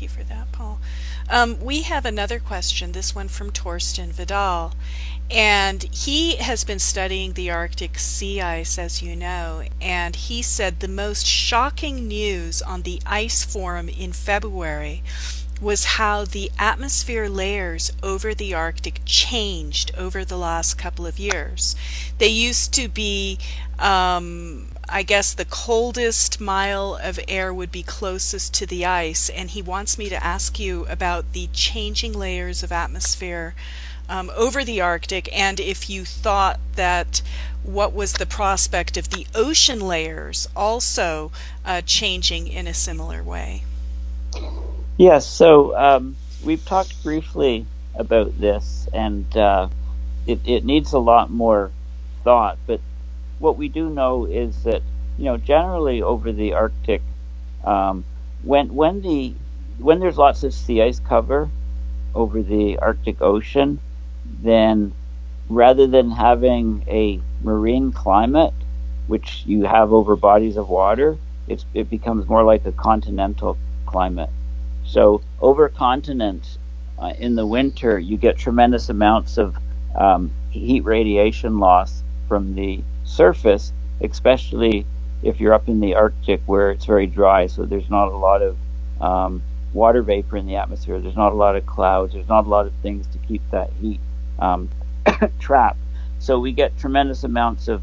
you for that, Paul. We have another question, this one from Torsten Vidal. And he has been studying the Arctic sea ice, as you know, and he said the most shocking news on the ice forum in February was how the atmosphere layers over the Arctic changed over the last couple of years. They used to be, I guess the coldest mile of air would be closest to the ice, and he wants me to ask you about the changing layers of atmosphere over the Arctic, and if you thought that what was the prospect of the ocean layers also changing in a similar way. Yes, so we've talked briefly about this, and it needs a lot more thought, but what we do know is that, generally over the Arctic, when there's lots of sea ice cover over the Arctic Ocean, then rather than having a marine climate, which you have over bodies of water, it becomes more like a continental climate. So over continents, in the winter, you get tremendous amounts of heat radiation loss from the surface, especially if you're up in the Arctic where it's very dry, so there's not a lot of water vapor in the atmosphere, there's not a lot of clouds, there's not a lot of things to keep that heat trapped. So we get tremendous amounts of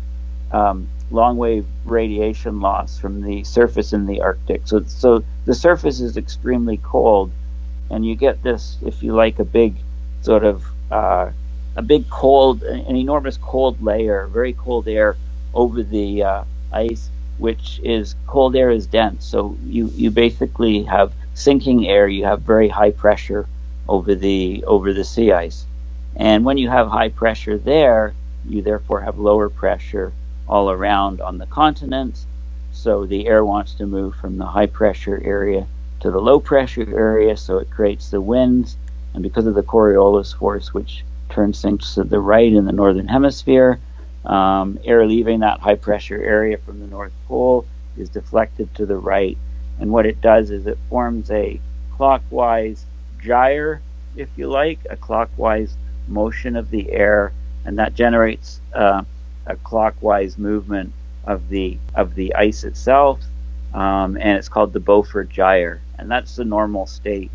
long wave radiation loss from the surface in the Arctic. So the surface is extremely cold, and you get this, if you like, a big sort of an enormous cold layer, very cold air over the ice, which is, cold air is dense. So you basically have sinking air, you have very high pressure over the sea ice. And when you have high pressure there, you therefore have lower pressure all around on the continents. So the air wants to move from the high pressure area to the low pressure area, so it creates the winds. And because of the Coriolis force, which turns things to the right in the northern hemisphere, air leaving that high pressure area from the North Pole is deflected to the right. And what it does is it forms a clockwise gyre, if you like, a clockwise motion of the air, and that generates a clockwise movement of the ice itself, and it's called the Beaufort gyre, and that's the normal state.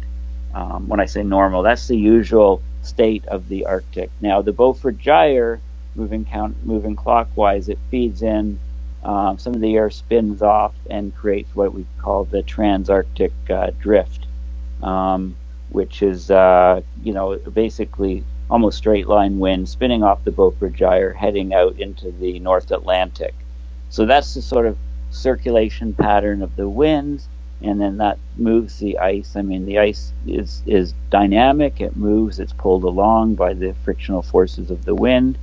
When I say normal, that's the usual state of the Arctic. Now the Beaufort gyre, moving clockwise, it feeds in some of the air, spins off and creates what we call the Transarctic drift, which is basically almost straight line wind spinning off the Beaufort gyre heading out into the North Atlantic. So that's the sort of circulation pattern of the winds, and then that moves the ice. I mean, the ice is dynamic, it moves, it's pulled along by the frictional forces of the wind,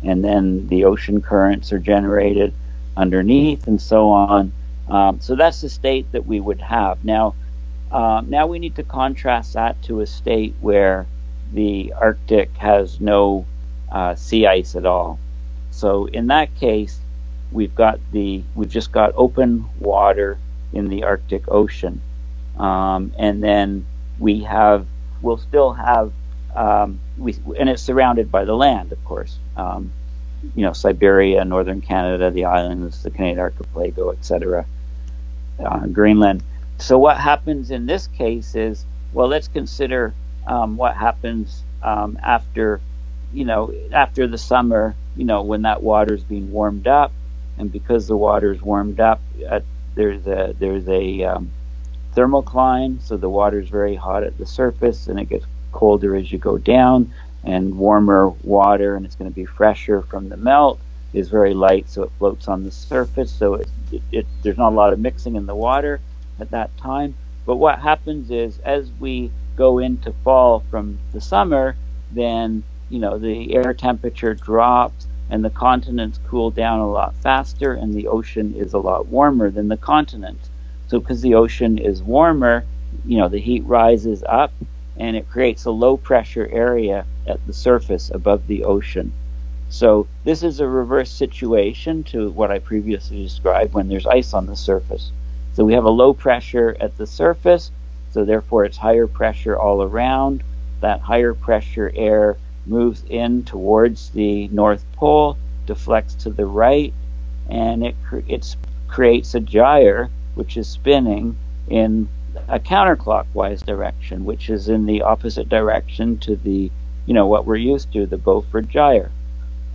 and then the ocean currents are generated underneath and so on. So that's the state that we would have. Now we need to contrast that to a state where the Arctic has no sea ice at all. So in that case, we've just got open water in the Arctic Ocean, and then we'll still have and it's surrounded by the land, of course. Siberia, northern Canada, the islands, the Canadian archipelago, etc., Greenland. So what happens in this case is, well, let's consider what happens after the summer, when that water's being warmed up, and because the water's warmed up, there's a thermocline, so the water's very hot at the surface, and it gets colder as you go down, and warmer water, and it's going to be fresher from the melt, is very light, so it floats on the surface, so there's not a lot of mixing in the water at that time. But what happens is, as we go into fall from the summer, then the air temperature drops and the continents cool down a lot faster, and the ocean is a lot warmer than the continents. So because the ocean is warmer, the heat rises up and it creates a low pressure area at the surface above the ocean. So this is a reverse situation to what I previously described when there's ice on the surface. So we have a low pressure at the surface, So therefore it's higher pressure all around. That higher pressure air moves in towards the North Pole, deflects to the right, and it creates a gyre which is spinning in a counterclockwise direction, which is in the opposite direction to the, what we're used to, the Beaufort gyre.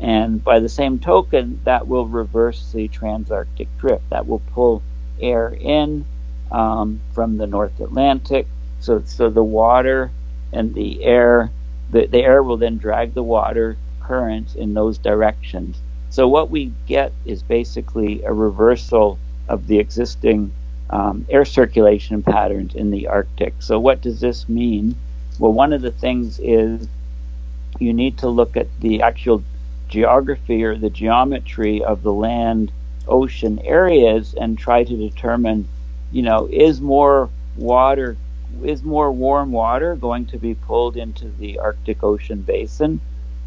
And by the same token, that will reverse the transarctic drift. That will pull air in from the North Atlantic. So the water and the air will then drag the water currents in those directions. So what we get is basically a reversal of the existing air circulation patterns in the Arctic. So what does this mean? Well, one of the things is you need to look at the actual geography or the geometry of the land ocean areas and try to determine, is more warm water going to be pulled into the Arctic Ocean basin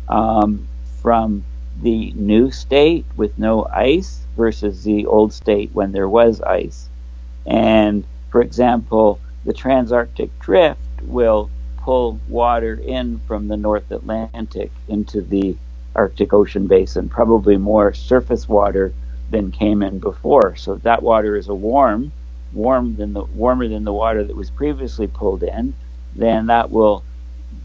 from the new state with no ice versus the old state when there was ice. And for example, the transarctic drift will pull water in from the North Atlantic into the Arctic Ocean basin, probably more surface water than came in before. So if that water is warmer than the water that was previously pulled in, then that will,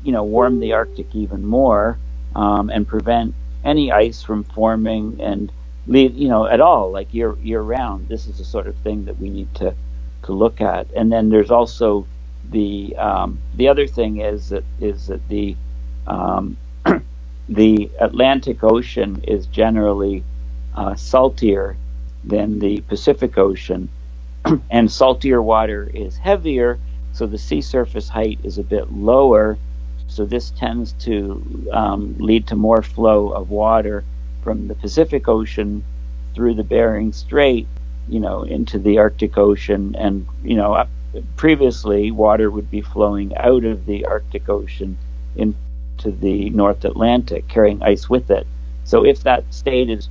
warm the Arctic even more and prevent any ice from forming and at all, like year round. This is the sort of thing that we need to look at. And then there's also the other thing is that the the Atlantic Ocean is generally saltier than the Pacific Ocean, and saltier water is heavier, so the sea surface height is a bit lower. So this tends to lead to more flow of water from the Pacific Ocean through the Bering Strait, into the Arctic Ocean. And, previously water would be flowing out of the Arctic Ocean into the North Atlantic, carrying ice with it. So if that state is,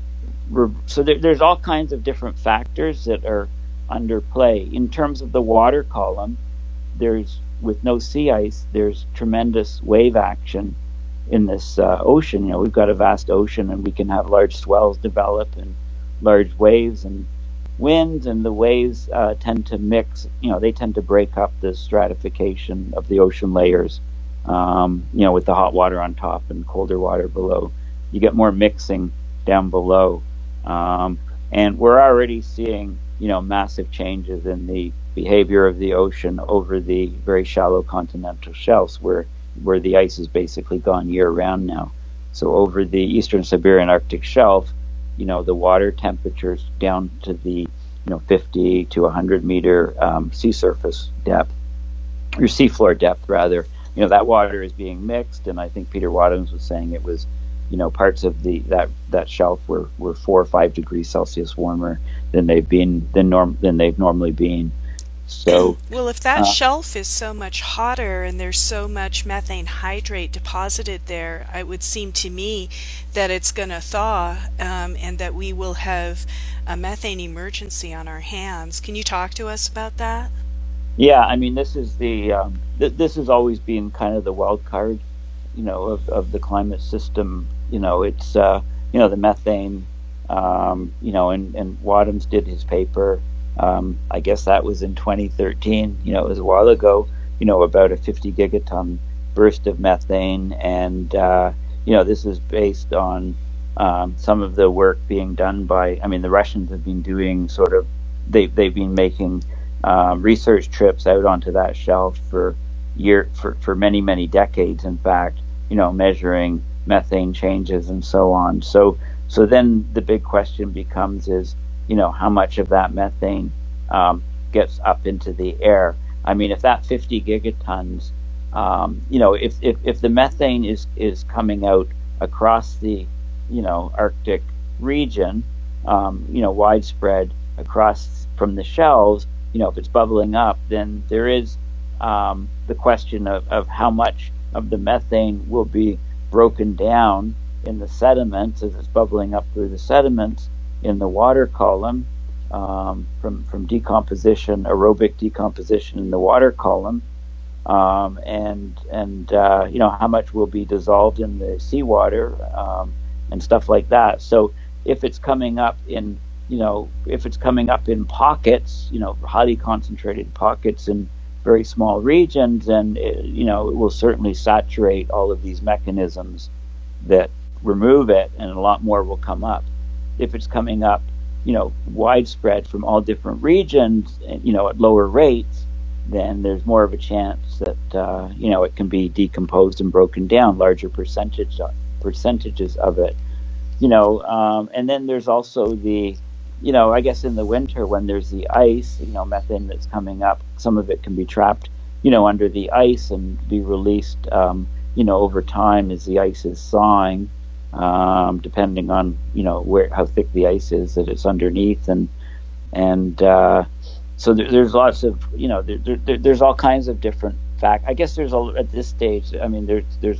there's all kinds of different factors that are under play. In terms of the water column, with no sea ice, there's tremendous wave action in this ocean. We've got a vast ocean, and we can have large swells develop and large waves and winds, and the waves tend to mix. They tend to break up the stratification of the ocean layers. With the hot water on top and colder water below, you get more mixing down below, and we're already seeing massive changes in the behavior of the ocean over the very shallow continental shelves where the ice is basically gone year round now. So over the eastern Siberian Arctic shelf, the water temperatures down to the 50 to 100 meter sea surface depth, or seafloor depth rather. That water is being mixed, and I think Peter Wadhams was saying it was, parts of that shelf were 4 or 5 degrees Celsius warmer than they've normally been. So, well, if that shelf is so much hotter and there's so much methane hydrate deposited there, it would seem to me that it's going to thaw, and that we will have a methane emergency on our hands. Can you talk to us about that? Yeah, I mean, this is this has always been kind of the wild card, of the climate system. It's the methane, and Wadhams did his paper. I guess that was in 2013. It was a while ago. About a 50 gigaton burst of methane, and this is based on some of the work being done by. I mean, the Russians have been doing they've been making research trips out onto that shelf for many decades. In fact, measuring methane changes and so on. So then the big question becomes is, how much of that methane gets up into the air? I mean, if that 50 gigatons, if the methane is coming out across the, Arctic region, widespread across from the shelves, if it's bubbling up, then there is the question of how much of the methane will be broken down in the sediments as it's bubbling up through the sediments in the water column, from decomposition, aerobic decomposition in the water column, and how much will be dissolved in the seawater, and stuff like that. So if it's coming up in if it's coming up in pockets, highly concentrated pockets in very small regions, then it will certainly saturate all of these mechanisms that remove it, and a lot more will come up. If it's coming up, widespread from all different regions, at lower rates, then there's more of a chance that it can be decomposed and broken down, larger percentages of it. And then there's also the I guess in the winter when there's the ice, methane that's coming up, some of it can be trapped, under the ice and be released, over time as the ice is thawing, depending on, how thick the ice is that it's underneath. So there's lots of, there's all kinds of different facts. I guess at this stage, there's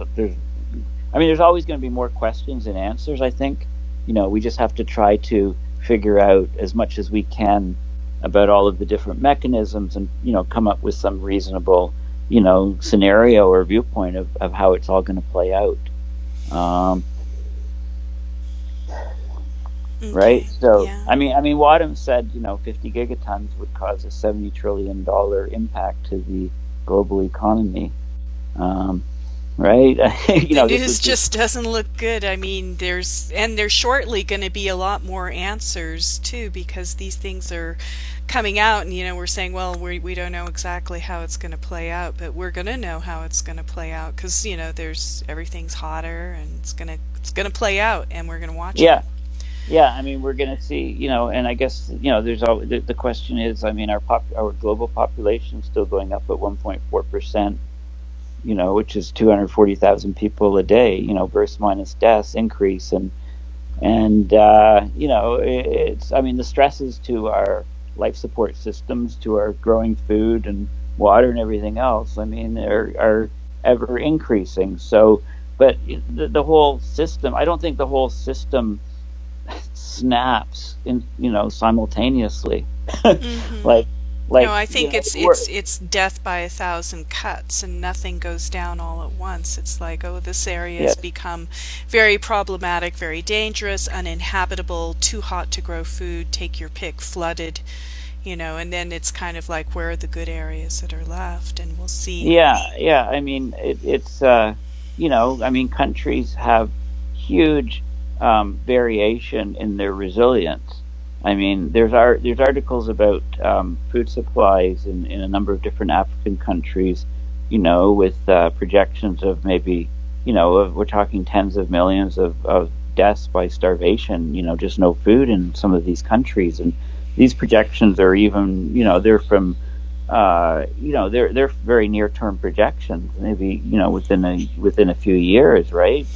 always going to be more questions than answers, I think. We just have to try to figure out as much as we can about all of the different mechanisms and, come up with some reasonable, scenario or viewpoint of how it's all going to play out. Okay. Right? So, Yeah. Wadham said, 50 gigatons would cause a $70 trillion impact to the global economy. Right? The news just doesn't look good. There's shortly going to be a lot more answers too, because these things are coming out, and we're saying, well, we don't know exactly how it's going to play out, but we're going to know how it's going to play out, because there's everything's hotter, and it's going to play out, and we're going to watch Yeah. it. Yeah, we're going to see, and I guess, there's the question is, our global population is still going up at 1.4%, which is 240,000 people a day, births minus deaths increase, and it's, the stresses to our life support systems, to our growing food and water and everything else, are ever increasing. So, but the whole system, I don't think the whole system snaps in simultaneously. Mm-hmm. like No, I think it's death by 1,000 cuts, and nothing goes down all at once. It's like, oh, this area has become very problematic, very dangerous, uninhabitable, too hot to grow food, take your pick, flooded, and then it's kind of like, where are the good areas that are left? And we'll see. Yeah. It's countries have huge variation in their resilience. There's articles about food supplies in a number of different African countries, with projections of maybe, we're talking tens of millions of deaths by starvation, just no food in some of these countries. And these projections are even, they're from, they're very near-term projections, maybe, within a few years, right?